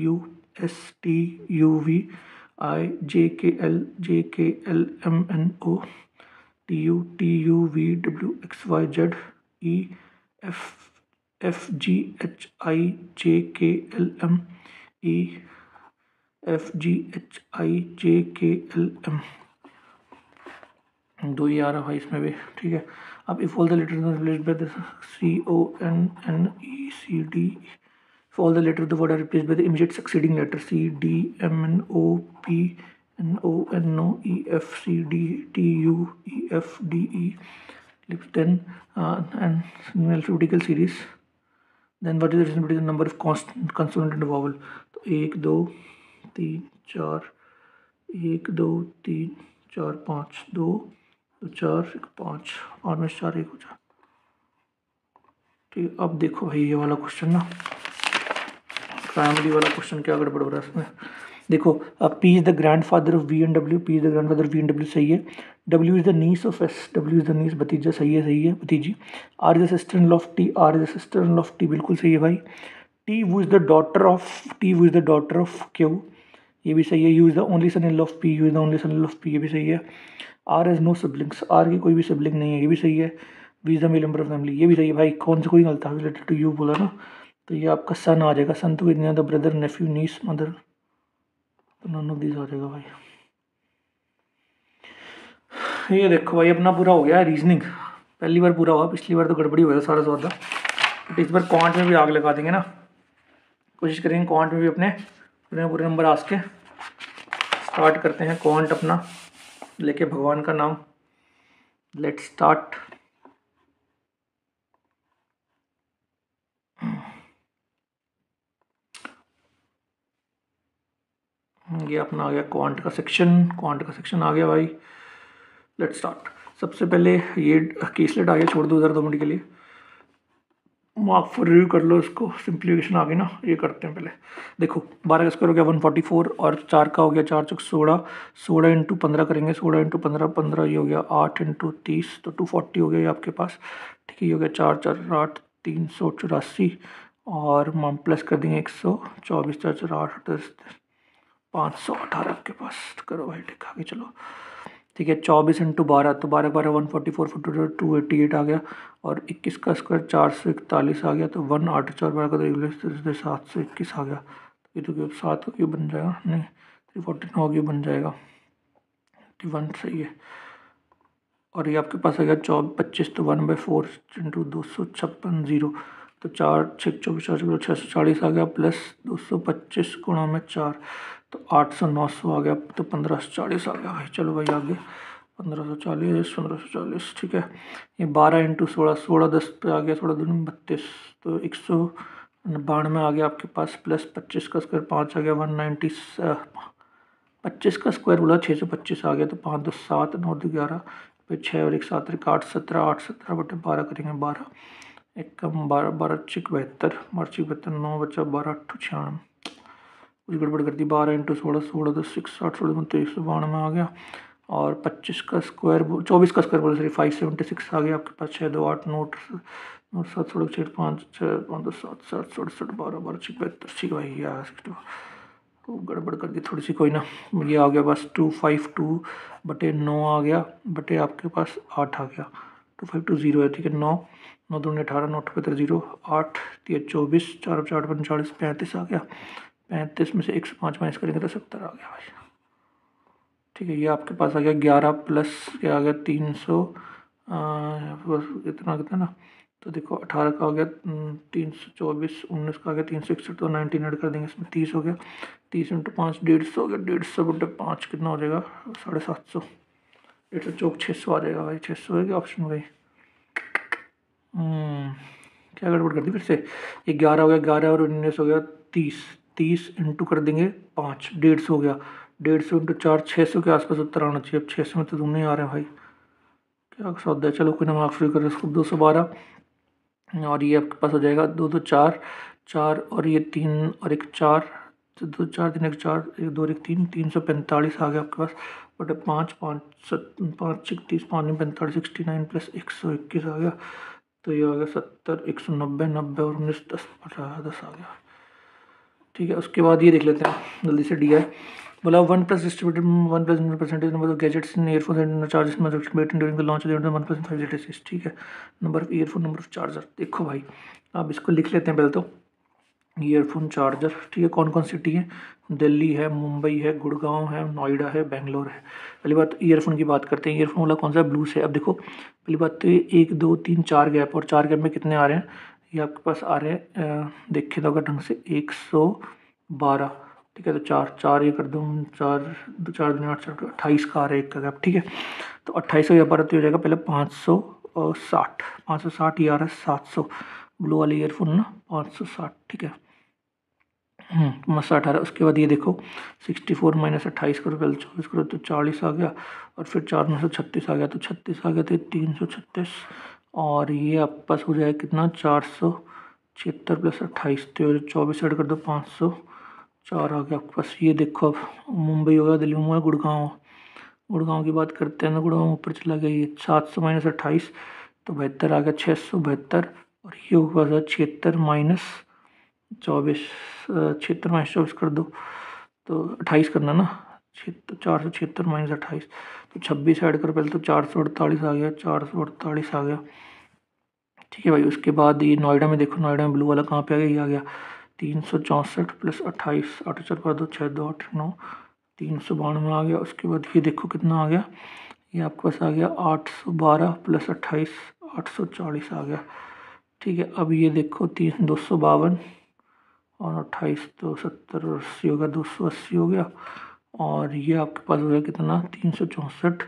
U S T U V I J K L M N O, T U V W X Y Z, E F G H I J K L M, E F G H I J K L M, 2 ही आ रहा भाई इसमें भी, ठीक है। अब if all the letters by the C O N N E C D, if all the letters of the word are replaced by the immediate succeeding letter C D M N O P N O N O E F C D T U E F D E, then and in alphabetical series, then what is the relation between the number of consonant and vowel? तो 1 2 3 4, 1 2 3 4 5, 2 4 5, और में 4 1 हो जाए, ठीक। अब देखो भाई ये वाला क्वेश्चन ना, प्राइमरी वाला क्वेश्चन क्या गड़बड़ हो रहा है इसमें, देखो। अब P is the grand father of V and W, P is the grand father of V and W, सही है। W is the niece of S, W is the niece, भतीजा, सही है भतीजी। R is the sister in law of T, R is the sister in law of T, बिल्कुल सही है भाई। टी वो is the daughter of Q, ये भी सही है। You is the only son in law of P, U is the only son in law of P, ये भी सही है। R has no siblings, R की कोई भी सिबलिंग नहीं है, ये भी सही है। V is the male member of family, ये भी सही है भाई। कौन से कोई गलत था, रिलेटेड टू यू बोला ना, तो ये आपका सन आ जाएगा। सन तो कितने, the brother nephew niece mother, तो नॉन ऑफ दिस आ जाएगा भाई। ये देखो भाई अपना पूरा हो गया रीजनिंग, पहली बार पूरा हुआ, पिछली बार तो गड़बड़ी हुआ था सारा सौदा, बट इस बार क्वांट में भी आग लगा देंगे ना, कोशिश करेंगे क्वांट में भी अपने पूरे पूरे नंबर आस के। स्टार्ट करते हैं क्वांट अपना लेके भगवान का नाम। Let's start. ये अपना आ गया क्वांट का सेक्शन आ गया भाई। Let's start. सबसे पहले ये कीस्लेट आ गया, छोड़ दो उधर 2 मिनट के लिए। मार्क फॉर रिव्यू कर लो इसको, सिंप्लीफिकेशन आ गई ना। ये करते हैं पहले, देखो 12 का स्क्वायर हो गया 144 और 4 का हो गया 4 चौक 16, 16 इंटू 15 करेंगे, 16 इंटू 15 15, ये हो गया 8 इंटू 30 तो 240 हो गया ये आपके पास। ठीक है, ये हो गया 4 4 8 384 और हम प्लस कर देंगे 124 4 4 8 10 518 आपके पास। करो भाई ठीक, आगे चलो। ठीक है, 24 इंटू 12 तो 12 12 144 288 आ गया और 21 का स्क्वायर 441 आ गया तो 1 8 4 12 का तो 721 आ गया। ये तो 7 का क्यों बन जाएगा, नहीं 349 क्यों बन जाएगा, 1 सही है। और ये आपके पास आ गया 25 तो 1/4 इंटू 256 0 तो 4 6 24 4 640 आ गया प्लस 225 गुणा में 4 तो 800 900 आ गया तो 1540 आ गया भाई। चलो भाई आगे 1540 ठीक है। ये 12 इंटू 16 16 10 पे आ गया, 16 दूनी 32 तो 192 आ गया आपके पास प्लस 25 का स्क्वायर 5 आ गया 190 25 का स्क्वायर बोला 625 आ गया तो 5 2 7 9 2 11 फिर 6 और 1 7 8 17 8 17 बटे 12 करेंगे 12 एक कम 12 12 छिक 72 12 छिक 72 9 बचा 12 8 96 कुछ गड़बड़ कर दी। 12 इंटू 16 16 10 6 8 16 2392 आ गया और 25 का स्क्वायर 24 का स्क्वायर बोले सॉरी 576 आ गया आपके पास 6 2 8 9 7 16 6 5 6 5 2 7 7 67 12 12 छिक 72 ठीक भाई यार गड़बड़ कर दी थोड़ी सी, कोई ना। ये आ गया बस 252 बटे 9 आ गया बटे आपके पास 8 आ गया 2520 है। ठीक है, 9 9 दूनी 18 9 अठहत्तर 0 8 3 24 4 4 45 35 आ गया। 35 में से 105 माइनस करेंगे तो 70 आ गया भाई। ठीक है, ये आपके पास आ गया 11 प्लस क्या आ गया 300 इतना कितना ना तो देखो 18 का हो गया 324 19 का आ गया 361 तो 19 ऐड कर देंगे इसमें 30 हो गया 30 इंटू 5 150 हो गया 150 बटे 5 कितना हो जाएगा 750 150 चौक 600 आ जाएगा भाई 600 है क्या ऑप्शन भाई। क्या गड़बड़ कर दी फिर से। ये 11 हो गया 11 और 19 हो गया 30 30 इंटू कर देंगे 5 150 हो गया 150 इंटू 4 600 के आसपास उत्तर आना चाहिए। अब 600 में तो दोनों ही आ रहे हैं भाई, क्या सौदा है। चलो कोई ना मार्क्स फ्री कर इसको 212 और ये आपके पास हो जाएगा 2 2 4 4 और ये 3 और 1 4 2 4 3 1 4 1 2 1 3 345 आ गया आपके पास बटे 5 5 7 5 31 5 45 69 प्लस 121 आ गया तो ये आ गया 70 190 90 और 19 10 10 आ गया। ठीक है, उसके बाद ये देख लेते हैं जल्दी से डी आई बोला 1 plus distributed 1 plus percentage number of gadgets in earphone and charges during the launch of the 1 plus 5 jet. ठीक है, number of earphone number of charger. देखो भाई आप इसको लिख लेते हैं पहले तो ईयरफोन चार्जर। ठीक है, कौन कौन सिटी है, दिल्ली है, मुंबई है, गुड़गांव है, नोएडा है, बेंगलोर है। पहली बात ईयरफोन की बात करते हैं। ईयरफोन वाला कौन सा है, ब्लू से। अब देखो पहली बात तो ये 1 2 3 4 गैप और 4 गैप में कितने आ रहे हैं, ये आपके पास आ रहे हैं देखे तो अगर ढंग से 112। ठीक है, तो 4 4 ये कर दूँ 4 2 4 2 8 4 28 का आ रहा है एक का गैप। ठीक है, तो 28 या 12 तो हो जाएगा पहले 560 560 ये आ रहा है 700 ब्लू वाली ईयरफोन ना 560। ठीक है, मसा 18। उसके बाद ये देखो 64 माइनस 28 करो पहले 24 करो तो 40 आ गया और फिर 4 में से 36 आ गया तो 36 आ गया तो 336 और ये आपके पास हो जाएगा कितना 476 प्लस 28 तो 24 ऐड कर दो 504 आ गया आपके पास। ये देखो अब मुंबई होगा, दिल्ली मुंबई, गुड़गांव की बात करते हैं ना, गुड़गांव ऊपर चला गया। ये 700 माइनस 28 तो 72 आ गया 672 और ये होगा 76 माइनस 24 76 माइनस 24 कर दो तो 28 करना ना 476 माइनस 28 तो 26 ऐड कर पहले तो 448 आ गया 448 आ गया। ठीक है भाई, उसके बाद ये नोएडा में देखो, नोएडा में ब्लू वाला कहाँ पे आ गया, ये आ गया 364 प्लस 28 8 4 कर दो 6 2 8 9 392 आ गया। उसके बाद ये देखो कितना आ गया, ये आपके पास आ गया 812 प्लस 28 840 आ गया। ठीक है, अब ये देखो 252 और 28 तो 70 और 80 हो गया, 280 हो गया। और ये आपके पास हो गया कितना, 364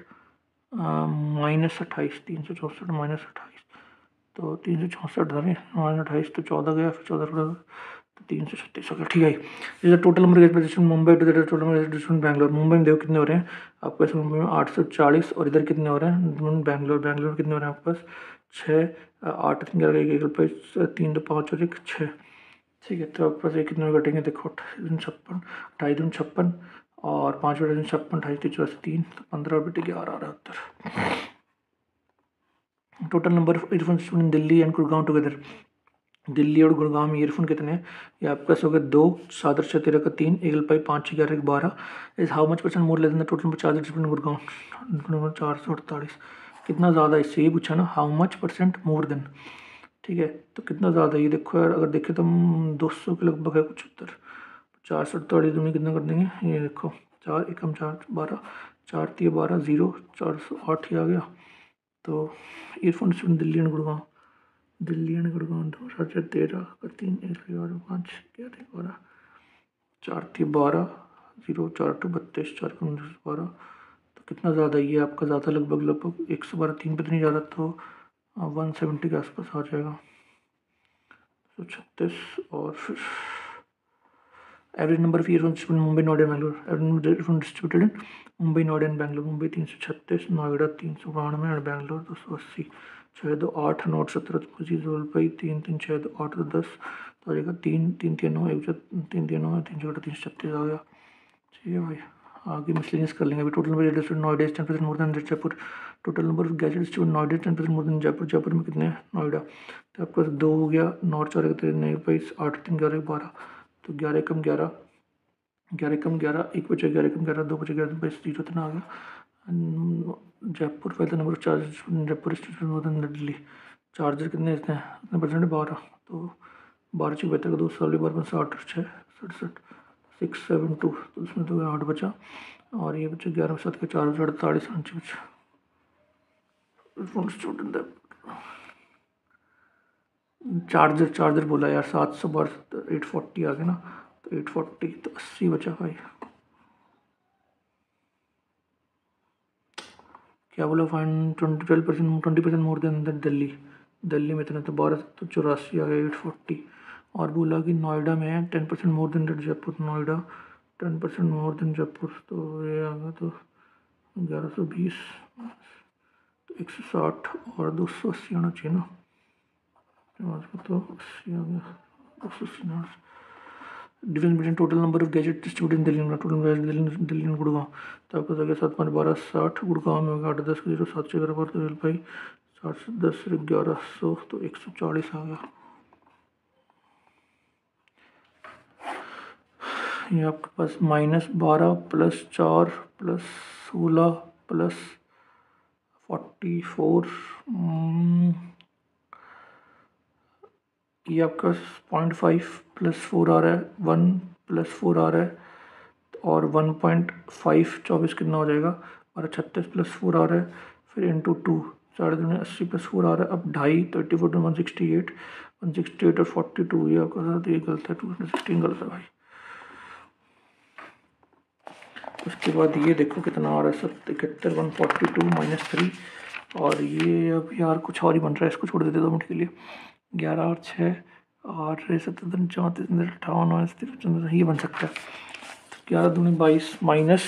माइनस 28, 364 माइनस 28, तो 364 था नहीं, माइनस 28 तो 14 गया, फिर 14 तो 336 हो गया। ठीक है, जैसे total number get Mumbai to total number distribution Bangalore. Mumbai में देखो कितने हो रहे हैं आपके पास, मुंबई में 840, और इधर कितने हो रहे हैं बैंगलोर में कितने हो रहे हैं आपके पास 6, 8 3 11 पे 3 2 5 और 1 6। ठीक है, तो आपके पास ये कितने में कटेंगे देखो, 58 2 2 56 और 5 बटे 56 28 3 3 तो 15 बटे 11 आ रहा है उत्तर। Total number of earphone in Delhi and Gurgaon together. Delhi और गुड़गांव में ईयरफोन कितने हैं, ये आपके पास हो गए 2 7 6 13 का 3 1 5 5 11 12 is how much percent more less than the total number charges इन गुड़गांव 448। कितना ज़्यादा, इससे ये पूछा ना, how much percent more than. ठीक है, तो कितना ज़्यादा, ये देखो यार, अगर देखें तो 200 के लगभग है कुछ उत्तर। 448 दूनी कितना कर देंगे, ये देखो 4 एकम 4 12 4 3 12 0 408 ही आ गया। तो earphone Delhi and Gurgaon, Delhi and Gurgaon 2 7 13 का 3 1 11 5 11 12 4 3 12 0 4 2 32 4 12, तो कितना ज़्यादा, ये आपका ज़्यादा लगभग 112 3 पे तो नहीं ज़्यादा, तो 170 के आसपास आ जाएगा। तो 36 और फिर average number of earphones in Mumbai Noida Bangalore, average number earphone distributed in Mumbai Noida and Bangalore. Mumbai 336, Noida 392 और बैंगलोर 280। 6 2 8 9 17 25 जलपाई 3 3 6 2 8 2 10 तो आ जाएगा 3 3 3 9 1 3 3 9 3 6 336 आ गया। ठीक है भाई, आगे मिसलेनियस कर लेंगे अभी। Total number distributed Noida 10% more than Jaipur. Total number of gadget distributed Noida 10% more than Jaipur. Jaipur में कितने हैं, नोएडा तो आपके पास 2 हो गया, 9 4 9 22 8 3 11 12 तो 11 कम 11 11 कम 11 1 बचे 11 कम 11 2 बचे 11 22 0 इतना आ गया। जयपुर पहले number of charger Jaipur station more than Delhi. Charger कितने इतने कितने परसेंट, 12 तो 12 से बेहतर का 2 साल 12 60 6 67 6 7 2 तो उसमें तो 8 बचा, और ये बचे 11 7 के 4 48 5 बचा। स्टूडेंट चार्जर बोला यार, 712 840 आ गया ना, तो 840 तो 80 बचा भाई। क्या बोला, fine 20% more than Delhi. Delhi में इतना तो 12 तो 84 आ गया 840। और बोला कि नोएडा में है 10% more than Jaipur. Noida 10% more than Jaipur, तो ये आ गया तो 1120 तो 160 और 280 आना चाहिए ना, तो 80 आ गया 280। Difference between total number of gadget student Delhi में, टोटल दिल्ली में गुड़गांव, तो आपको लगे 7 5 12 60, गुड़गांव में होगा 8 10 0 7 6 11 12 भाई 60 से 10 1100 तो 140 आ गया। ये आपके पास -12 + 4 + 16 + 44 ये आपका 0.5 + 4 आ रहा है, 1 + 4 आ रहा है, और 1.5 24 कितना हो जाएगा, और 36 + 4 आ रहा है, फिर इंटू 2 80 + 4 आ रहा है, अब 2.5 34 to 168 168 और 42 ये आपका साथ ये गलत है, 216 गलत है भाई। उसके बाद ये देखो कितना आ रहा है, 71 142 - 3, और ये अब यार कुछ और ही बन रहा है, इसको छोड़ देते 2 मिनट के लिए। 11 और 6 और 77 34 58 ये बन सकता है। 11 दूनी 22 माइनस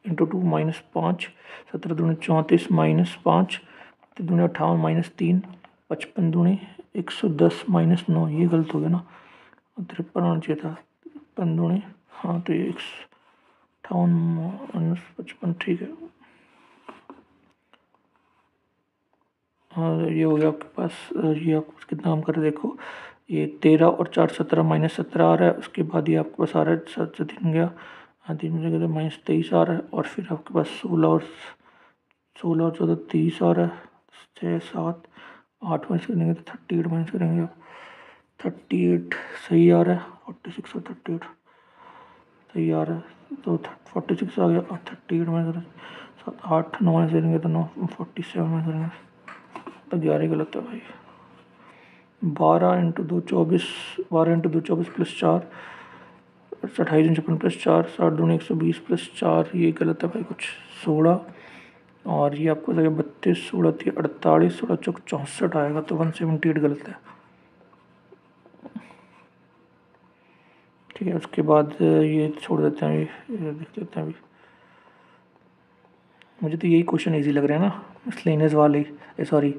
इंटू 2 -5 17 दूनी 34 -5 दूनी 58 -3 55 दूनी 110 -9 ये गलत हो गया ना, 53 आना चाहिए था 53 दूनी, हाँ तो ये 58 - 55 ठीक है। हाँ ये हो गया आपके पास, ये आपके पास कितना काम कर रहे देखो, ये 13 और 4 17 -17 आ रहा है। उसके बाद ये आपके पास आ रहा है 7 से 3 गया, हाँ 3 जगह तो -23 आ रहा है, और फिर आपके पास 16 और 14 30 आ रहा है, 6 7 8 माइनस करेंगे तो 38 माइनस करेंगे आप 38 सही आ रहा है, 46 और 38 सही आ रहा है, तो 46 आ गया, और 38 माइनस 7 8 9 माइनस करेंगे तो 9 47 माइनस करेंगे तो 11 गलत है भाई। 12 × 2 = 24, 12 × 2 = 24 + 4, 28 × 56 + 4, 7 दूनी 120 + 4, ये गलत है भाई कुछ, 16, और ये आपको लगेगा 32, 16 × 3 = 48, 16 × 4 = 64 आएगा, तो 178 गलत है। ठीक है, उसके बाद ये छोड़ देते हैं, ये देख लेते हैं अभी। मुझे तो यही क्वेश्चन इजी लग रहा है ना, मिसलेनियस वाले, सॉरी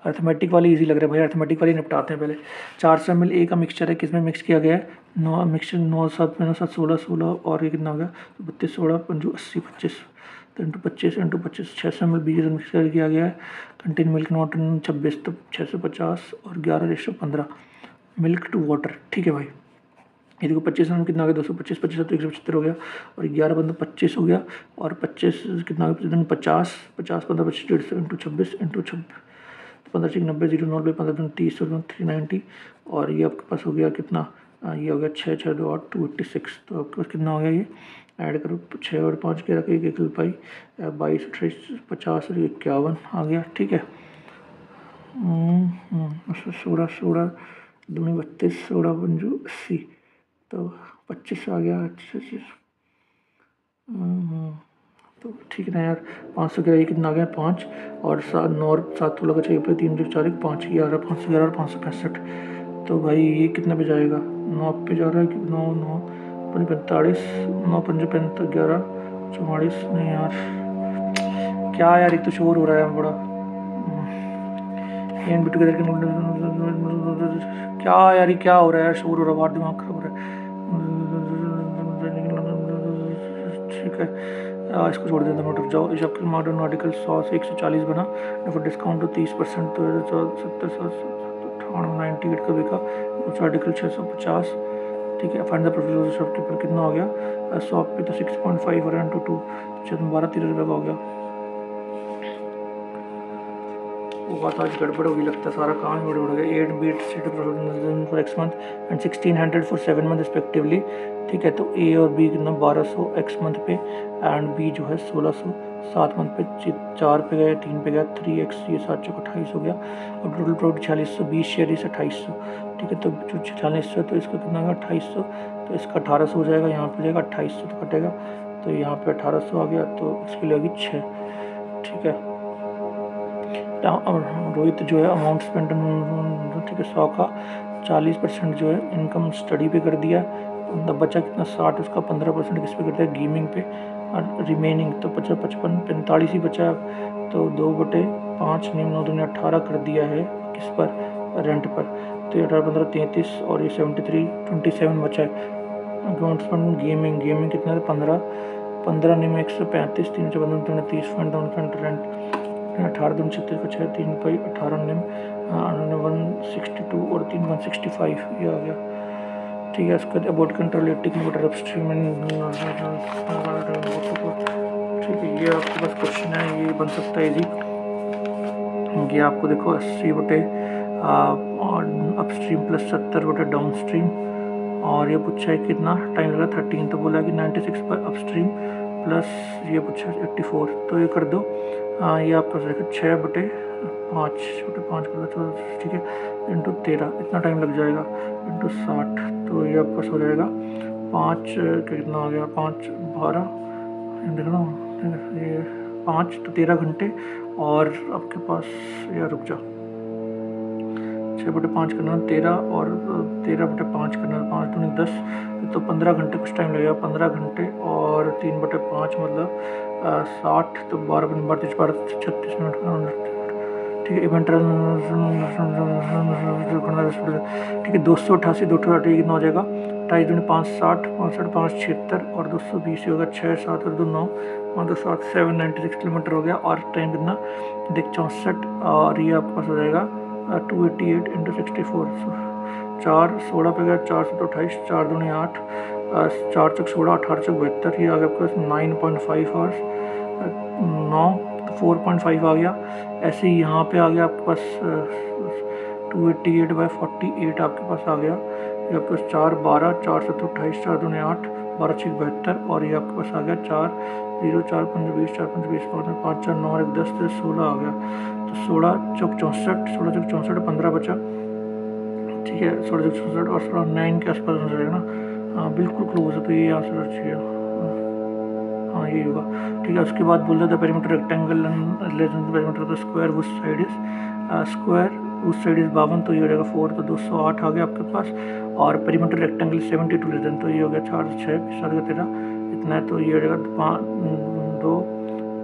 अर्थमेटिक वाली इजी लग रहा है भाई, अर्थमेटिक वाली निपटाते हैं पहले। 400 ml ए का मिक्सचर है, किसमें मिक्स किया गया है, 9 मिक्सचर 9 7 9 7 16 16, और ये कितना हो गया, 32 16 5 80 25, तो इंटू 25 × 25 600 ml बी मिक्सचर किया गया है। कंटेन मिल्क नॉट 26, तो 650, और 11:15 मिल्क टू वाटर। ठीक है भाई, ये देखो 25 में कितना हो गया, 225, 25 तो 175 हो गया, और 11 बंदा 25 हो गया, और 25 कितना हो गया, 50 50 15 25 150 इंटू 26 इंटू 26, 15 6 90 0 9 15 30 390, और ये आपके पास हो गया कितना, ये हो गया 6 6 2 8 286, तो आपके पास कितना हो गया, ये ऐड करो 6 और 5 के रख, 1 1 पाई 22 28 50 और 51 आ गया। ठीक है, 16 16 दूनी 32, 16 पंजू 80, तो 25 आ गया। अच्छा तो ठीक है ना यार, 500 का ये कितना आ गया, 5, और 9 और 7 तो लगा चाहिए, 3 4 5 11 511 और 565, तो भाई ये कितना पे जाएगा, 9 पे जा रहा है कि 9 9 45 9 5 35 11 44, नहीं यार क्या यार, एक तो शोर हो रहा है बड़ा, एन बिट के क्या यार, ये क्या हो रहा है यार, शोर हो रहा है, बाहर दिमाग खराब हो रहा है। ठीक है, इसको छोड़ देते हैं, मोटर जाओ। इस आपके मॉडर्न आर्टिकल 100 से 140 बना, फिर डिस्काउंट तो 30%, तो 70 98 का बिका, कुछ आर्टिकल 650। ठीक है, फाइंड द प्रोफिट शॉपकीपर कितना हो गया, 100 पे तो 6.5 और इंटू 2 तो 12-13 रुपये का हो गया। वो बात आज गड़बड़ होगी लगता है, सारा काम ही गड़बड़ हो गया। 8 beat for X month and 1600 for 7 month respectively. ठीक है, तो ए और बी कितना 1200 एक्स मंथ पे, एंड बी जो है 1600 7 मंथ पे, 4 पे गया, 3 पे गया, 3x, ये 7 चौक 28 हो गया, और टोटल प्रॉफिट 4600, 20 शेयर इस 2800। ठीक है, तो जो 4600 तो इसका कितना होगा 2800, तो इसका 1800 हो जाएगा, यहाँ पे जाएगा 2800 तो कटेगा, तो यहाँ पे 1800 आ गया, तो इसके लिए होगी 6। ठीक है, रोहित जो है अमाउंट स्पेंड, ठीक है 100 का 40% जो है इनकम स्टडी पे कर दिया, बचा कितना 60, उसका 15% किस पे कर दिया, गेमिंग पे, और रिमेनिंग तो 55 45 ही बचा, तो 2/5 9 2 18 कर दिया है किस पर, रेंट पर, तो 18 15 33, और ये 73 27 बचा है। अमाउंट स्पेंड गेमिंग कितना है 15 9 135, 3 14 30 रेंट, 18 दूनी 36 को 6 3 पाई 18 निम 162, और 3 165 ये आ गया। ठीक है, उसके बाद अबाउट कंट्रोल मोटर अपस्ट्रीम, ठीक है, ये आपके पास क्वेश्चन है, ये बन सकता है इजी। ये आपको देखो 80 अपस्ट्रीम प्लस 70 डाउन स्ट्रीम, और ये पूछा है कितना टाइम लगा 13, तो बोला कि 96 पर अपस्ट्रीम प्लस ये पूछा 84, तो ये कर दो। ये आपका देखो 6/5 कर दो, तो ठीक है, इंटू 13 इतना टाइम लग जाएगा, इंटू 60, तो ये आपका हो जाएगा 5 कितना आ गया 5 12 देख रहा हूँ, ये 5 तो 13 घंटे, और आपके पास यार रुक जा 6/5 करना 13, और 13/5 करना 5 दूनी 10, तो 15 घंटे कुछ टाइम लगेगा, 15 घंटे, और 3/5 मतलब 60, तो 12 36 मिनट। ठीक है, इवेंट ठीक है, 288 288 कितना हो जाएगा, 28 दूनी 5 60 65 5 76, और 220 होगा 6 7 और 2 9 2 7 796 किलोमीटर हो गया, और टाइम कितना देख 64, और ये आपके पास हो जाएगा 288 इंटू 64, 4 16 पे गया, 4 7 28, 4 दूनी 8, 4 चौक 16 18 चौक 72, ये आ गया आपके पास 9.5 आवर्स, 9 तो 4.5 आ गया। ऐसे ही यहाँ पे आ गया आपके पास 288/48 आपके पास आ गया, ये आपके पास 4 12 4 7 28 4 दूनी 8 12 6 72, और ये आपके पास आ गया 4 0 4 5 20 4 5 20 5 4 9 1 10 16 आ गया, तो 16 चौक 64 16 चौक 64 15 बचा, ठीक है 16 और 9 के आसपास हो जाएगा ना। हाँ बिल्कुल क्लोज है, तो ये आंसर अच्छी है। हाँ यही होगा। ठीक है, उसके बाद बोल रहा था perimeter rectangle perimeter the square उस साइड इज स्क्वायर उस साइड इज 52, तो ये हो जाएगा 4, तो 208 आ गया आपके पास। और पेरीमीटर रेक्टेंगल 72 लेस देन, तो ये हो गया 4 से 6 20 आ गया 13 इतना है, तो ये हो जाएगा 5 2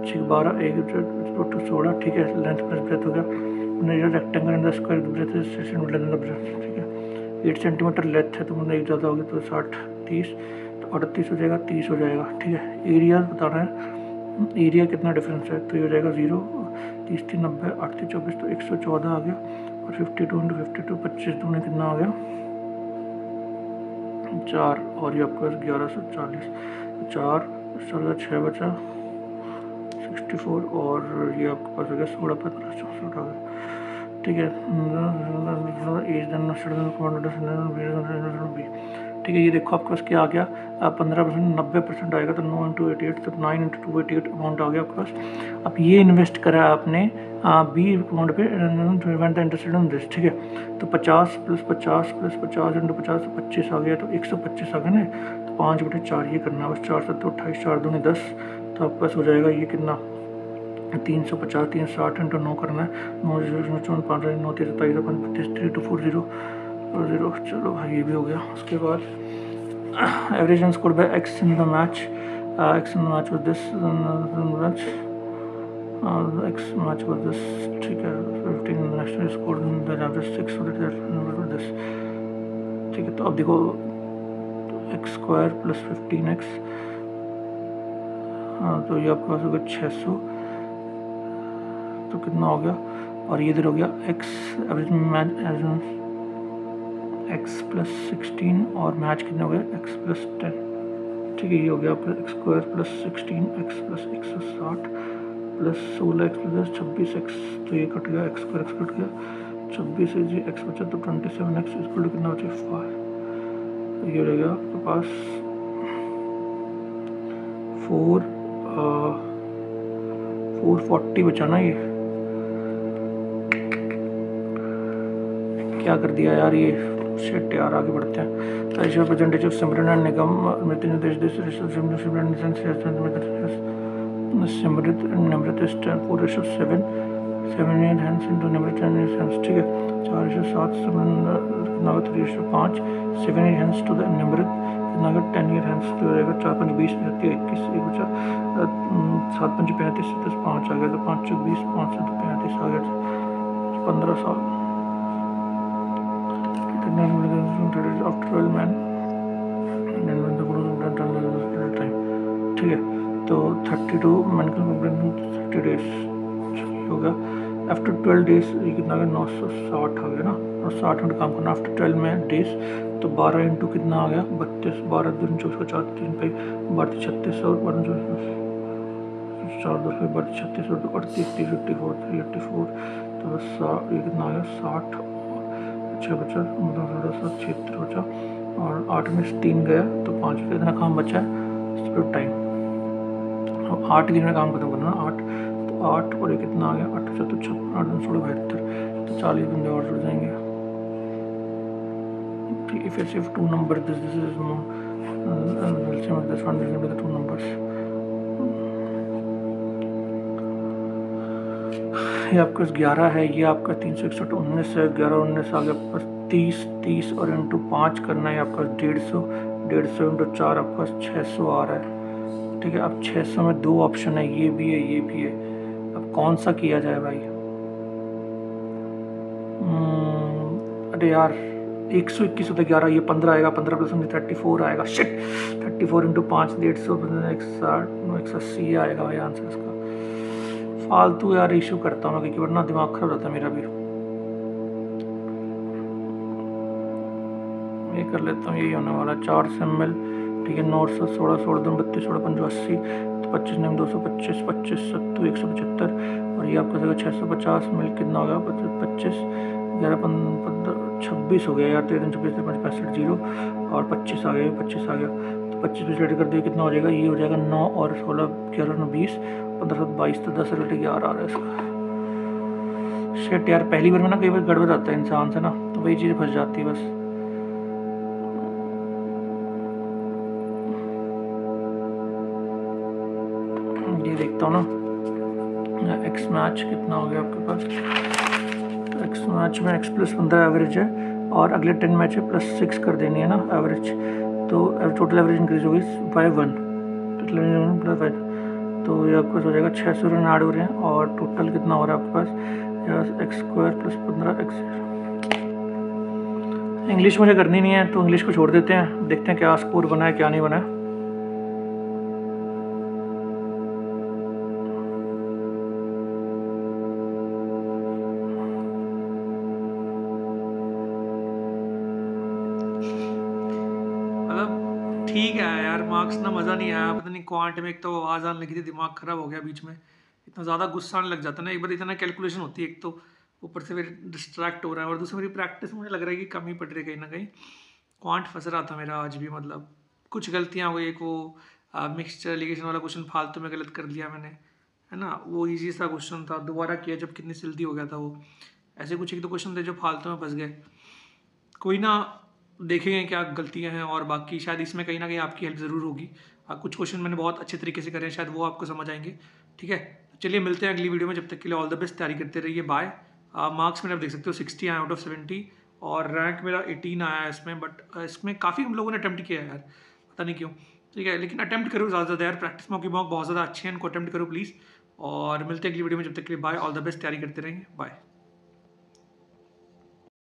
6 12 1 2 16। ठीक है, लेंथ प्लस ब्रेथ हो गया। Rectangle in the square breadth is 16 less than the breadth. ठीक है, 8 सेंटीमीटर लेंथ है, तो मतलब एक ज़्यादा होगी, तो 60 30 तो 38 हो जाएगा, 30 हो जाएगा। ठीक है, एरिया बताना है, एरिया कितना डिफरेंस है, तो ये हो जाएगा 0 30 3 90 8 3 24, तो 114 आ गया। और 52 × 52 25 दूनी कितना आ गया 4, और ये आपके पास 1140, 4 6 बचा 64, और ये आपके पास हो गया 16 15 64 आ गया। ठीक है, ठीक है, ये देखो आपके पास क्या आ गया 15% 90% आएगा, तो 9 × 88, तो 9 × 288 अमाउंट आ गया आपके पास। अब ये इन्वेस्ट करा है आपने बी अमाउंट पे इंटरेस्टेड ऑन दिस। ठीक है, तो 50 + 50 + 50 × 50 तो 25 आ गया, तो 125 आ गया ना, तो 5/4 ये करना है बस। 4 7 28 4 दूनी 10, तो आपके पास हो जाएगा ये कितना 350 360 × 9 करना है, 9 0 5 9 3 27 5 32 3 2 4 0 0। चलो भाई ये भी हो गया। उसके बाद average run scored by x in the match, x in the match was this match x match was this. ठीक है, 15 national scored in the average 6 was this. ठीक है, तो अब देखो x² + 15x, तो ये आपके पास हो गया 600, तो कितना हो गया। और ये इधर हो गया x एवरेज मैच x + 16, और मैच कितना हो गया x + 10। ठीक है, ये हो गया आपका x² + 16 x + 160 + 16x + 26x, तो ये कट गया x² x कट गया 26 से जी x बचा, तो 27x इसको कितना बचा 5। ये रहेगा आपके पास 440 बचा ना। ये क्या कर दिया यार ये, शिट यार। आगे बढ़ते हैं। Ratio percentage of Simran and Nigam मृत सिमृत Nimrit 4:7 7 8 hands into Nimrit 10 hands. ठीक है, 4:7 सिमरन कितना 3:5 7 8 हैंड्स टू द निमृत कितना 10 हैंड्स, तो रहेगा 4 5 20 21 एक बचा 7 5 35 10 5 आ गया, तो 5 4 20 5 से 35 आ गया, 15 साल। आफ्टर 12 मैन ठीक है, तो 32 मेडिकल 30 डेज होगा। आफ्टर 12 डेज ये कितना आ गया 960 आ गया ना, 960 मिनट काम करना आफ्टर 12 में डेज, तो 12 इंटू कितना आ गया 32 12 2 24 4 3 पे 32 36 और 4 2 32 36 और 38 30 84 384, तो बस ये कितना आ गया 60 6 बचा, मतलब 76 बचा, और 8 में 3 गया, तो 5 का इतना काम बचा है स्प्लिट टाइम। 8 दिन में काम खत्म करना 8, तो 8 और ये कितना आ गया 8 तो 56 8 2 72, तो 40 बंदे और जुड़ जाएंगे। If I shift 2 number, this is more LCM of this one is the 2 numbers. ये आपका 11 है, ये आपका 361 19 है, 11 19 आ गया आपके पास 30 30 और इंटू 5 करना है आपका 150 150 इंटू 4 आपके पास 600 आ रहा है। ठीक है, अब 600 में 2 ऑप्शन है, ये भी है ये भी है, अब कौन सा किया जाए भाई। अरे यार 121 होता 11, ये 15 आएगा, 15 + 34 आएगा, शिट 34 इंटू 5 150 180 आएगा भाई आंसर इसका। फालतू यार इशू करता हूँ मैं, क्योंकि वरना दिमाग खराब रहता है मेरा भी। ये कर लेता हूँ, यही होने वाला 400 ml। ठीक है, 900 16 16 2 32 16 5 80, तो 25 9 225 25 7 175, और ये आपका जगह 650 ml कितना होगा 25 11 15 26 हो गया यार, 13 26 5 65 0, और 25 आ गया 25 आ गया, तो 25 पे रेडी कर दिया कितना हो जाएगा, ये हो जाएगा 9 और 16 11 9 20 15 7 22, तो 10 रेडी 11 आ रहा है इसका। शिट यार, पहली बार में ना कई बार गड़बड़ जाता है इंसान से ना, तो वही चीज़ फंस जाती है बस। ये देखता हूँ ना, एक्स मैच कितना हो गया आपके पास। एक्स मैच में एक्स प्लस 15 एवरेज है, और अगले 10 मैच है +6 कर देनी है ना एवरेज, तो टोटल एवरेज इंक्रीज होगी बाय 1, टोटल एवरेज प्लस 1, तो ये आपके पास हो जाएगा 600 रन ऐड हो रहे हैं, और टोटल कितना हो रहा है आपके पास, X square plus 15 X. English मुझे करनी नहीं है तो इंग्लिश को छोड़ देते हैं, देखते हैं क्या स्कोर बना है क्या नहीं बना है। मतलब ठीक है यार, मार्क्स ना मज़ा नहीं आया, पता नहीं क्वांट में एक तो आवाज़ आने लगी थी, दिमाग ख़राब हो गया बीच में, इतना ज़्यादा गुस्सा आने लग जाता है ना एक बार, इतना कैलकुलेशन होती है एक तो, ऊपर से फिर डिस्ट्रैक्ट हो रहा है, और दूसरी मेरी प्रैक्टिस मुझे लग रहा है कि कम ही पड़ रही है कहीं ना कहीं। क्वांट फंस रहा था मेरा आज भी, मतलब कुछ गलतियाँ हो गई, एक वो मिक्सचर एलिगेशन वाला क्वेश्चन फालतू में गलत कर दिया मैंने, है ना, वो इजी सा क्वेश्चन था, दोबारा किया जब कितनी जल्दी हो गया था वो। ऐसे कुछ एक दो क्वेश्चन थे जो फालतू में फंस गए, कोई ना, देखेंगे क्या गलतियां हैं, और बाकी शायद इसमें कहीं ना कहीं आपकी हेल्प ज़रूर होगी। कुछ क्वेश्चन मैंने बहुत अच्छे तरीके से करे हैं, शायद वो आपको समझ आएंगे। ठीक है, तो चलिए मिलते हैं अगली वीडियो में, जब तक के लिए ऑल द बेस्ट, तैयारी करते रहिए, बाय। मार्क्स मेरे आप देख सकते हो 60 आए आउट ऑफ 70, और रैंक मेरा 18 आया है इसमें, बट इसमें काफ़ी हम लोगों ने अटैम्प्ट किया है यार, पता नहीं क्यों। ठीक है, लेकिन अटैम्प्ट करो ज़्यादा ज़्यादा यार, प्रैक्टिस मॉक की मॉक बहुत ज़्यादा अच्छे हैं, इनको अटैम्प्ट करो प्लीज़, और मिलते हैं अगली वीडियो में, जब तक के लिए बाय, ऑल द बेस्ट, तैयारी करते रहेंगे, बाय।